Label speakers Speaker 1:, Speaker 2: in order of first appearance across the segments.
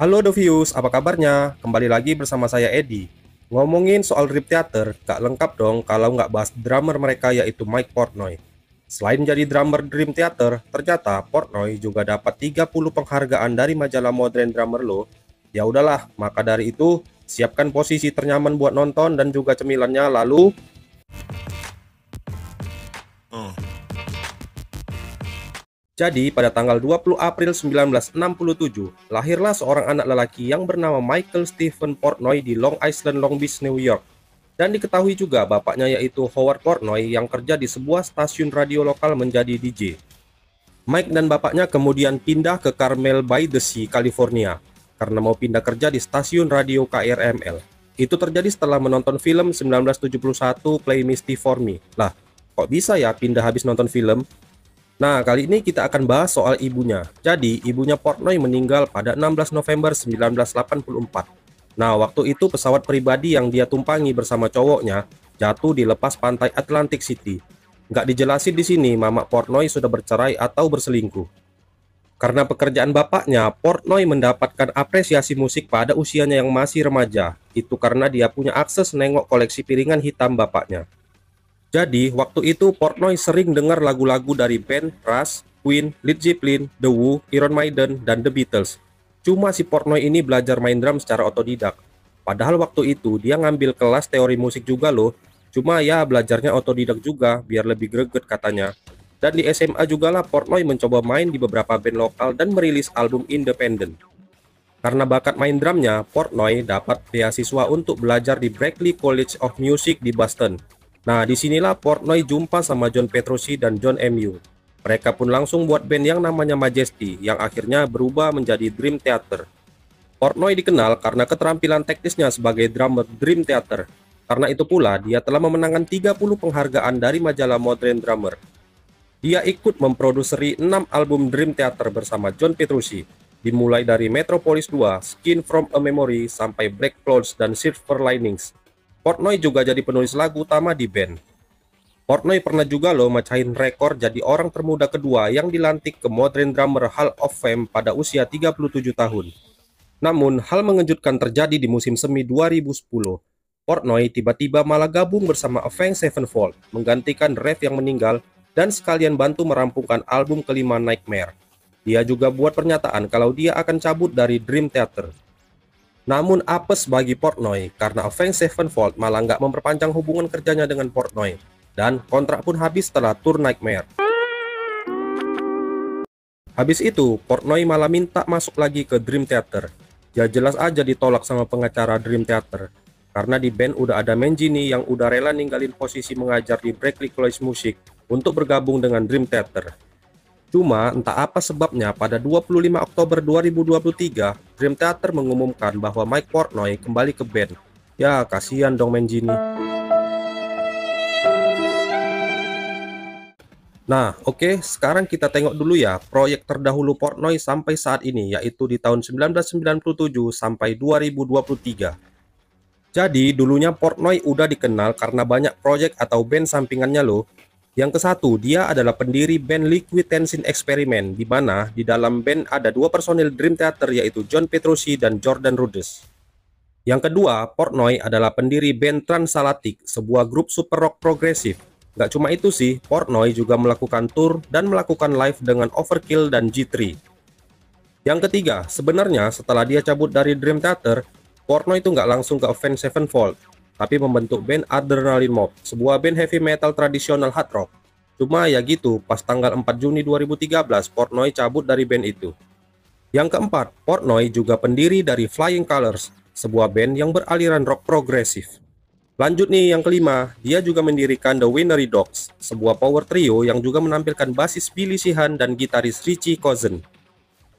Speaker 1: Halo Dovius, apa kabarnya? Kembali lagi bersama saya Edi. Ngomongin soal Dream Theater, gak lengkap dong kalau nggak bahas drummer mereka yaitu Mike Portnoy. Selain jadi drummer Dream Theater, ternyata Portnoy juga dapat 30 penghargaan dari majalah Modern Drummer loh. Ya udahlah, maka dari itu, siapkan posisi ternyaman buat nonton dan juga cemilannya lalu. Jadi, pada tanggal 20 April 1967, lahirlah seorang anak lelaki yang bernama Michael Stephen Portnoy di Long Island, Long Beach, New York. Dan diketahui juga bapaknya yaitu Howard Portnoy yang kerja di sebuah stasiun radio lokal menjadi DJ. Mike dan bapaknya kemudian pindah ke Carmel by the Sea, California, karena mau pindah kerja di stasiun radio KRML. Itu terjadi setelah menonton film 1971 Play Misty for Me. Lah, kok bisa ya pindah habis nonton film? Nah, kali ini kita akan bahas soal ibunya. Jadi, ibunya Portnoy meninggal pada 16 November 1984. Nah, waktu itu pesawat pribadi yang dia tumpangi bersama cowoknya jatuh di lepas pantai Atlantic City. Nggak dijelasin di sini Mama Portnoy sudah bercerai atau berselingkuh. Karena pekerjaan bapaknya, Portnoy mendapatkan apresiasi musik pada usianya yang masih remaja. Itu karena dia punya akses nengok koleksi piringan hitam bapaknya. Jadi, waktu itu Portnoy sering dengar lagu-lagu dari band Rush, Queen, Led Zeppelin, The Who, Iron Maiden, dan The Beatles. Cuma si Portnoy ini belajar main drum secara otodidak. Padahal waktu itu dia ngambil kelas teori musik juga loh. Cuma ya belajarnya otodidak juga, biar lebih greget katanya. Dan di SMA juga lah Portnoy mencoba main di beberapa band lokal dan merilis album independen. Karena bakat main drumnya, Portnoy dapat beasiswa untuk belajar di Berklee College of Music di Boston. Nah, disinilah Portnoy jumpa sama John Petrucci dan John M.U. Mereka pun langsung buat band yang namanya Majesty, yang akhirnya berubah menjadi Dream Theater. Portnoy dikenal karena keterampilan teknisnya sebagai drummer Dream Theater. Karena itu pula, dia telah memenangkan 30 penghargaan dari majalah Modern Drummer. Dia ikut memproduksi 6 album Dream Theater bersama John Petrucci, dimulai dari Metropolis 2, Skin from a Memory, sampai Black Clouds dan Silver Linings. Portnoy juga jadi penulis lagu utama di band. Portnoy pernah juga loh mecahin rekor jadi orang termuda kedua yang dilantik ke Modern Drummer Hall of Fame pada usia 37 tahun. Namun, hal mengejutkan terjadi di musim semi 2010. Portnoy tiba-tiba malah gabung bersama Avenged Sevenfold, menggantikan Rev yang meninggal, dan sekalian bantu merampungkan album kelima Nightmare. Dia juga buat pernyataan kalau dia akan cabut dari Dream Theater. Namun apes bagi Portnoy karena Avenged Sevenfold malah nggak memperpanjang hubungan kerjanya dengan Portnoy, dan kontrak pun habis setelah tur Nightmare. Habis itu, Portnoy malah minta masuk lagi ke Dream Theater. Ya jelas aja ditolak sama pengacara Dream Theater, karena di band udah ada Mangini yang udah rela ninggalin posisi mengajar di Berklee College Music untuk bergabung dengan Dream Theater. Cuma entah apa sebabnya pada 25 Oktober 2023, Dream Theater mengumumkan bahwa Mike Portnoy kembali ke band. Ya, kasihan dong Mangini. Nah, oke, sekarang kita tengok dulu ya proyek terdahulu Portnoy sampai saat ini, yaitu di tahun 1997 sampai 2023. Jadi, dulunya Portnoy udah dikenal karena banyak proyek atau band sampingannya loh. Yang ke satu, dia adalah pendiri band Liquid Tension Experiment, di mana di dalam band ada dua personil Dream Theater yaitu John Petrucci dan Jordan Rudess. Yang kedua, Portnoy adalah pendiri band Transalatic, sebuah grup super rock progresif. Gak cuma itu sih, Portnoy juga melakukan tour dan melakukan live dengan Overkill dan G3. Yang ketiga, sebenarnya setelah dia cabut dari Dream Theater, Portnoy itu nggak langsung ke Avenged Sevenfold, tapi membentuk band Adrenaline Mob, sebuah band heavy metal tradisional hard rock. Cuma ya gitu, pas tanggal 4 Juni 2013, Portnoy cabut dari band itu. Yang keempat, Portnoy juga pendiri dari Flying Colors, sebuah band yang beraliran rock progresif. Lanjut nih yang kelima, dia juga mendirikan The Winery Dogs, sebuah power trio yang juga menampilkan basis Billy Sheehan dan gitaris Richie Kotzen.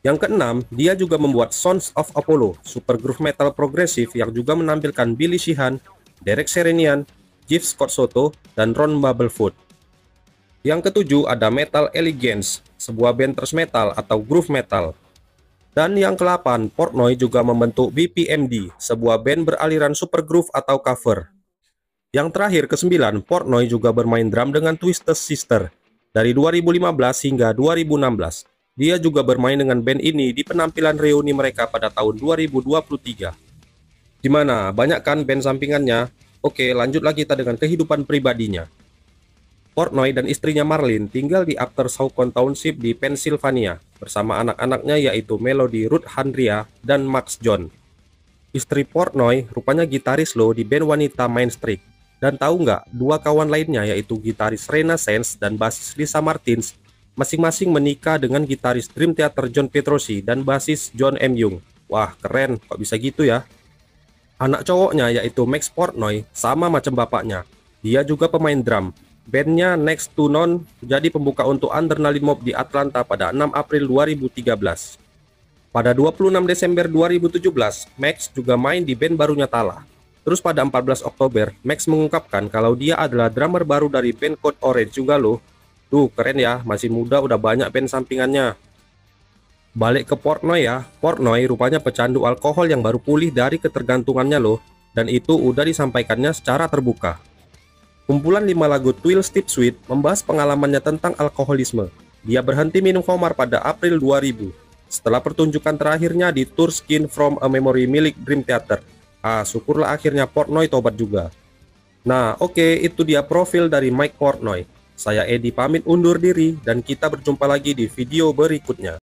Speaker 1: Yang keenam, dia juga membuat Sons of Apollo, super groove metal progresif yang juga menampilkan Billy Sheehan, Derek Sherinian, Jeff Scott Soto, dan Ron Bubblefoot. Yang ketujuh ada Metal Elegance, sebuah band thrash metal atau groove metal. Dan yang ke-8, Portnoy juga membentuk BPMD, sebuah band beraliran super groove atau cover. Yang terakhir ke-9, Portnoy juga bermain drum dengan Twisted Sister dari 2015 hingga 2016. Dia juga bermain dengan band ini di penampilan reuni mereka pada tahun 2023. Gimana? Banyak kan band sampingannya? Oke, lanjutlah kita dengan kehidupan pribadinya. Portnoy dan istrinya Marlene tinggal di Upper Saucon Township di Pennsylvania bersama anak-anaknya yaitu Melody Ruth Handria dan Max John. Istri Portnoy rupanya gitaris loh di band wanita Main Street. Dan tahu nggak, dua kawan lainnya yaitu gitaris Rena Sands dan basis Lisa Martins masing-masing menikah dengan gitaris Dream Theater John Petrosi dan basis John M. Young. Wah, keren, kok bisa gitu ya? Anak cowoknya yaitu Max Portnoy sama macam bapaknya. Dia juga pemain drum. Bandnya Next to None jadi pembuka untuk Adrenaline Mob di Atlanta pada 6 April 2013. Pada 26 Desember 2017, Max juga main di band barunya Tala. Terus pada 14 Oktober, Max mengungkapkan kalau dia adalah drummer baru dari band Code Orange juga loh. Tuh, keren ya, masih muda udah banyak band sampingannya. Balik ke Portnoy ya, Portnoy rupanya pecandu alkohol yang baru pulih dari ketergantungannya loh, dan itu udah disampaikannya secara terbuka. Kumpulan 5 lagu 12 Step Sweet membahas pengalamannya tentang alkoholisme. Dia berhenti minum khamar pada April 2000, setelah pertunjukan terakhirnya di tour Skin from a Memory milik Dream Theater. Syukurlah akhirnya Portnoy tobat juga. Nah, oke, itu dia profil dari Mike Portnoy. Saya Edi pamit undur diri, dan kita berjumpa lagi di video berikutnya.